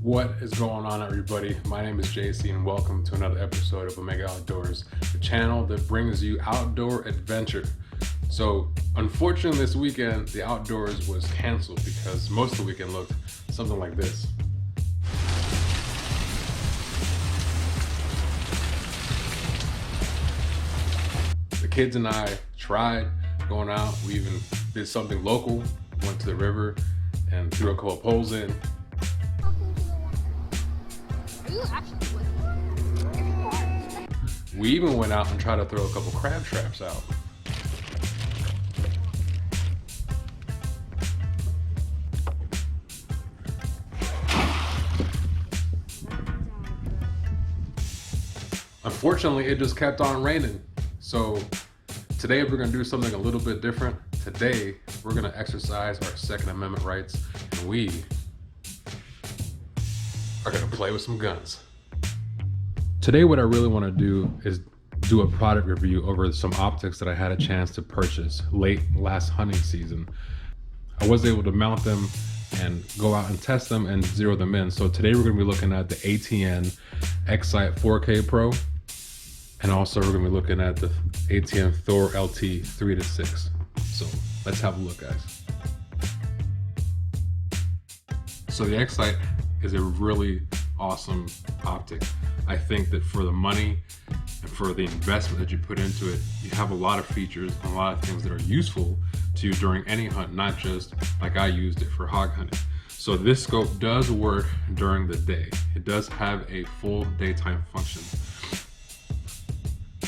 What is going on, everybody? My name is JC and welcome to another episode of Omega Outdoors, the channel that brings you outdoor adventure. So unfortunately this weekend the outdoors was canceled because most of the weekend looked something like this. The kids and I tried going out. We even did something local, went to the river and threw a couple of poles in. We even went out and tried to throw a couple crab traps out. Unfortunately, it just kept on raining. So today we're gonna do something a little bit different. Today, we're gonna exercise our Second Amendment rights and we are gonna play with some guns. Today, what I really wanna do is do a product review over some optics that I had a chance to purchase late last hunting season. I was able to mount them and go out and test them and zero them in. So today we're gonna be looking at the ATN X-Sight 4K Pro. And also we're gonna be looking at the ATN ThoR LT 3-6. So let's have a look, guys. So the X-Sight is a really awesome optic. I think that for the money and for the investment that you put into it, you have a lot of features and a lot of things that are useful to you during any hunt, not just like I used it for hog hunting. So this scope does work during the day. It does have a full daytime function.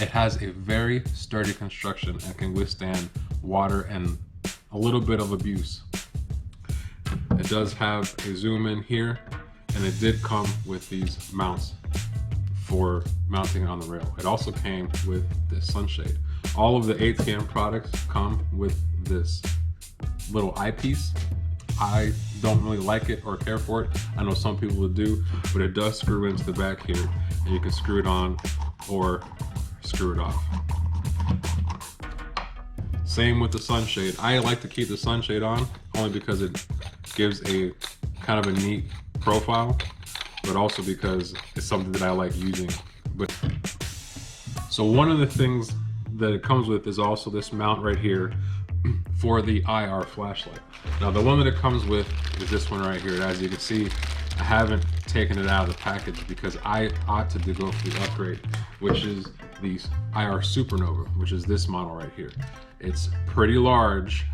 It has a very sturdy construction and can withstand water and a little bit of abuse. It does have a zoom in here, and it did come with these mounts for mounting on the rail. It also came with this sunshade. All of the ATN products come with this little eyepiece. I don't really like it or care for it. I know some people would do, but it does screw into the back here, and you can screw it on or screw it off. Same with the sunshade. I like to keep the sunshade on only because it gives a kind of a neat profile, but also because it's something that I like using. But so one of the things that it comes with is also this mount right here for the IR flashlight. Now the one that it comes with is this one right here. As you can see, I haven't taken it out of the package because I opted to go for the upgrade, which is the IR Supernova, which is this model right here. It's pretty large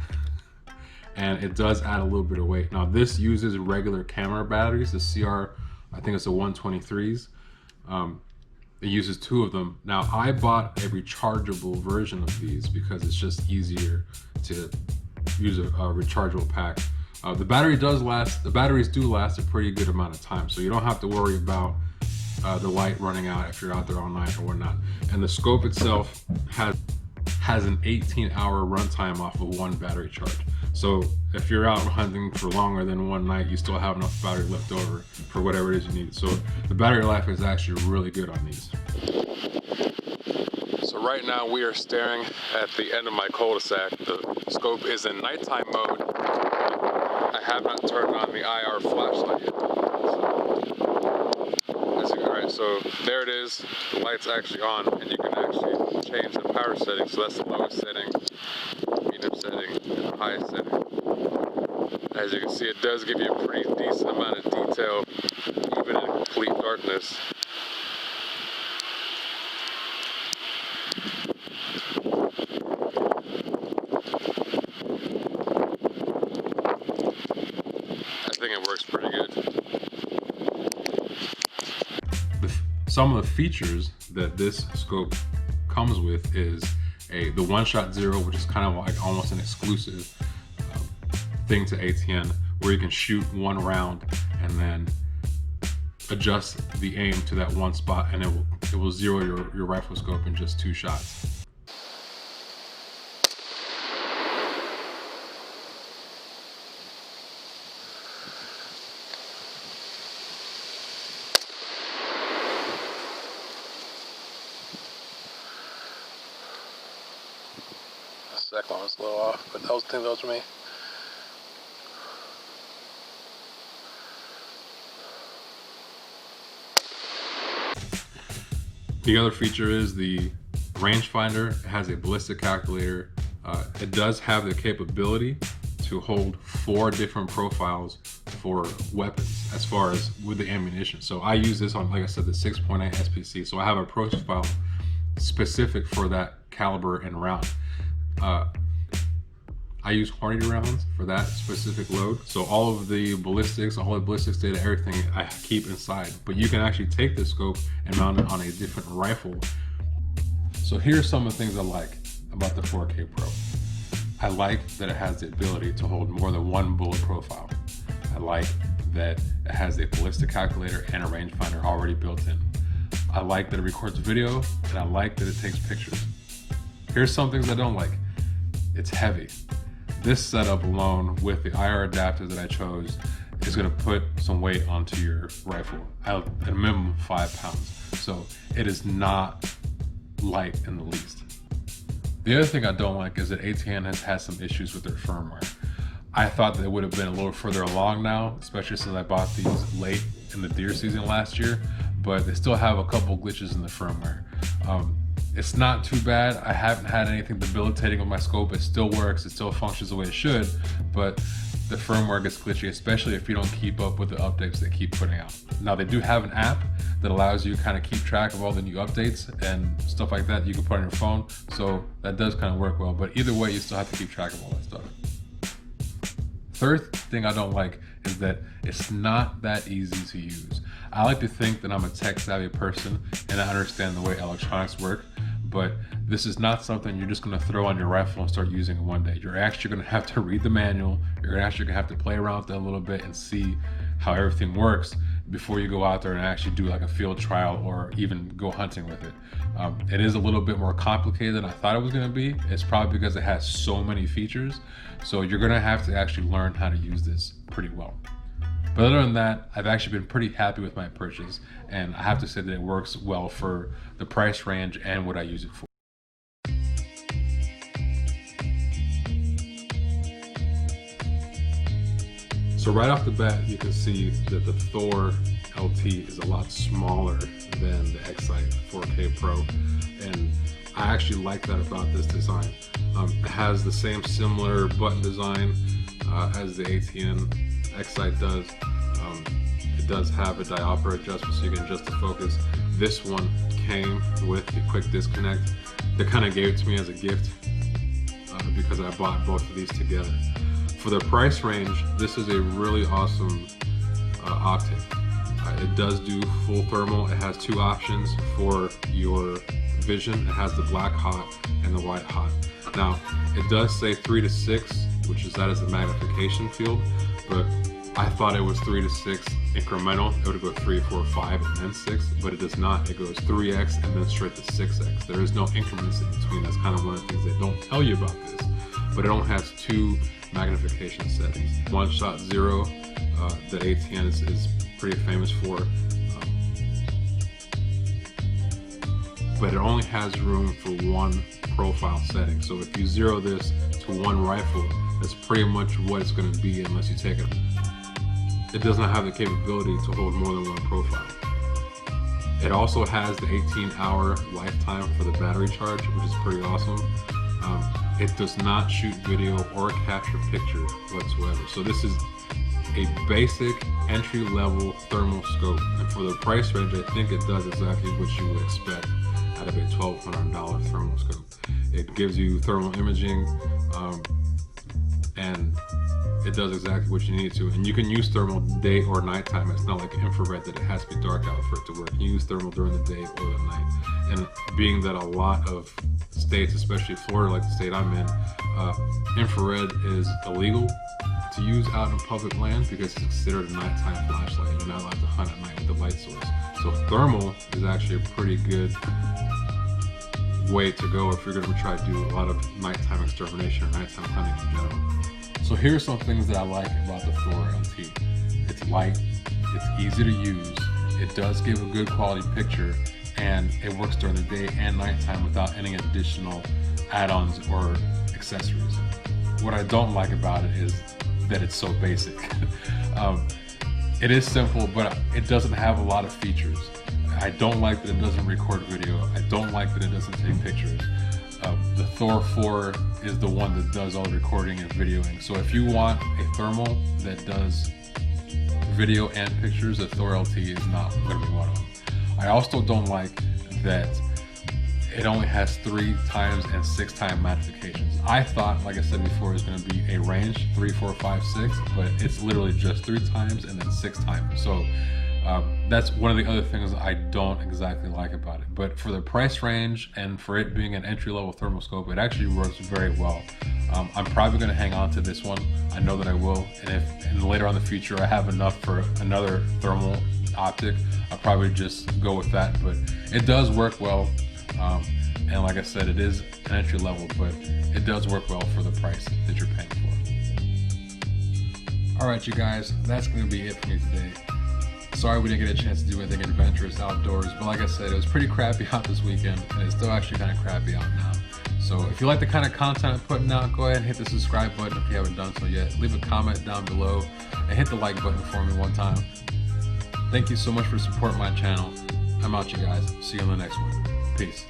and it does add a little bit of weight. Now this uses regular camera batteries, the CR, I think it's the 123s. It uses 2 of them. Now I bought a rechargeable version of these because it's just easier to use a rechargeable pack. The batteries do last a pretty good amount of time, so you don't have to worry about the light running out if you're out there all night or whatnot. And the scope itself has an 18-hour runtime off of 1 battery charge. So if you're out hunting for longer than 1 night, you still have enough battery left over for whatever it is you need. So the battery life is actually really good on these. So right now we are staring at the end of my cul-de-sac. The scope is in nighttime mode. I have not turned on the IR flashlight yet. Alright, so there it is. The light's actually on, and you can actually change the power setting. So that's the lowest setting, medium setting, and the highest setting. As you can see, it does give you a pretty decent amount of detail, even in complete darkness. I think it works pretty good. Some of the features that this scope comes with is the one-shot zero, which is kind of like almost an exclusive thing to ATN, where you can shoot 1 round and then adjust the aim to that one spot, and it will zero your rifle scope in just 2 shots. Second one was a little off, but I think those were me. The other feature is the rangefinder. It has a ballistic calculator. It does have the capability to hold 4 different profiles for weapons as far as with the ammunition. So I use this on, like I said, the 6.8 SPC. So I have a profile specific for that caliber and round. I use Hornady rounds for that specific load. So all of the ballistics, all the ballistics data, everything I keep inside. But you can actually take the scope and mount it on a different rifle. So here's some of the things I like about the 4K Pro. I like that it has the ability to hold more than 1 bullet profile. I like that it has a ballistic calculator and a rangefinder already built in. I like that it records video, and I like that it takes pictures. Here's some things I don't like. It's heavy. This setup alone with the IR adapters that I chose is going to put some weight onto your rifle, at a minimum 5 pounds. So it is not light in the least. The other thing I don't like is that ATN has had some issues with their firmware. I thought that it would have been a little further along now, especially since I bought these late in the deer season last year, but they still have a couple glitches in the firmware. It's not too bad. I haven't had anything debilitating with my scope. It still works, it still functions the way it should, but the firmware gets glitchy, especially if you don't keep up with the updates they keep putting out. Now they do have an app that allows you to kind of keep track of all the new updates and stuff like that you can put on your phone, so that does kind of work well, but either way you still have to keep track of all that stuff. Third thing I don't like is that it's not that easy to use. I like to think that I'm a tech savvy person and I understand the way electronics work, but this is not something you're just going to throw on your rifle and start using in one day. You're actually going to have to read the manual. You're actually going to have to play around with it a little bit and see how everything works before you go out there and actually do like a field trial or even go hunting with it. It is a little bit more complicated than I thought it was going to be. It's probably because it has so many features. So you're going to have to actually learn how to use this pretty well. But other than that, I've actually been pretty happy with my purchase, and I have to say that it works well for the price range and what I use it for. So right off the bat, you can see that the ThoR LT is a lot smaller than the X-Sight 4K Pro, and I actually like that about this design. It has the same similar button design as the ATN X-Sight does. It does have a diopter adjustment so you can adjust the focus. This one came with the quick disconnect. They kind of gave it to me as a gift because I bought both of these together. For the price range, this is a really awesome optic. It does do full thermal. It has 2 options for your vision. It has the black hot and the white hot. Now, it does say 3 to 6, which is that is the magnification field, but I thought it was 3 to 6 incremental. It would go 3, 4, 5, and then 6, but it does not. It goes 3x and then straight to 6x. There is no increments in between. That's kind of one of the things they don't tell you about this, but it only has 2 magnification settings. 1.0 that ATN is pretty famous for, but it only has room for 1 profile setting. So if you zero this to 1 rifle, that's pretty much what it's going to be unless you take it. It does not have the capability to hold more than 1 profile. It also has the 18-hour lifetime for the battery charge, which is pretty awesome. It does not shoot video or capture picture whatsoever. So this is a basic entry-level thermal scope, and for the price range, I think it does exactly what you would expect out of a $1,200 thermal scope. It gives you thermal imaging, and it does exactly what you need to. And you can use thermal day or nighttime. It's not like infrared that it has to be dark out for it to work. You use thermal during the day or the night. And being that a lot of states, especially Florida, like the state I'm in, infrared is illegal to use out in public land because it's considered a nighttime flashlight. You're not allowed to hunt at night with the light source. So thermal is actually a pretty good way to go if you're going to try to do a lot of nighttime extermination or nighttime hunting in general. So here's some things that I like about the ThoR LT. It's light, it's easy to use, it does give a good quality picture, and it works during the day and nighttime without any additional add-ons or accessories. What I don't like about it is that it's so basic. It is simple, but it doesn't have a lot of features. I don't like that it doesn't record video. I don't like that it doesn't take pictures. The ThoR 4 is the one that does all the recording and videoing. So if you want a thermal that does video and pictures, the ThoR LT is not going to be one of them. I also don't like that it only has 3 times and 6 time magnifications. I thought, like I said before, it was going to be a range 3, 4, 5, 6, but it's literally just 3 times and then 6 times. So that's one of the other things I don't exactly like about it. But for the price range and for it being an entry-level thermoscope, it actually works very well. I'm probably going to hang on to this one. I know that I will. And if later on in the future I have enough for another thermal optic, I'll probably just go with that. But it does work well. And like I said, it is an entry level, but it does work well for the price that you're paying for. All right, you guys, that's going to be it for me today. Sorry we didn't get a chance to do anything adventurous outdoors, but like I said, it was pretty crappy out this weekend, and it's still actually kind of crappy out now. So if you like the kind of content I'm putting out, go ahead and hit the subscribe button if you haven't done so yet. Leave a comment down below and hit the like button for me one time. Thank you so much for supporting my channel. I'm out, you guys. See you on the next one. Peace.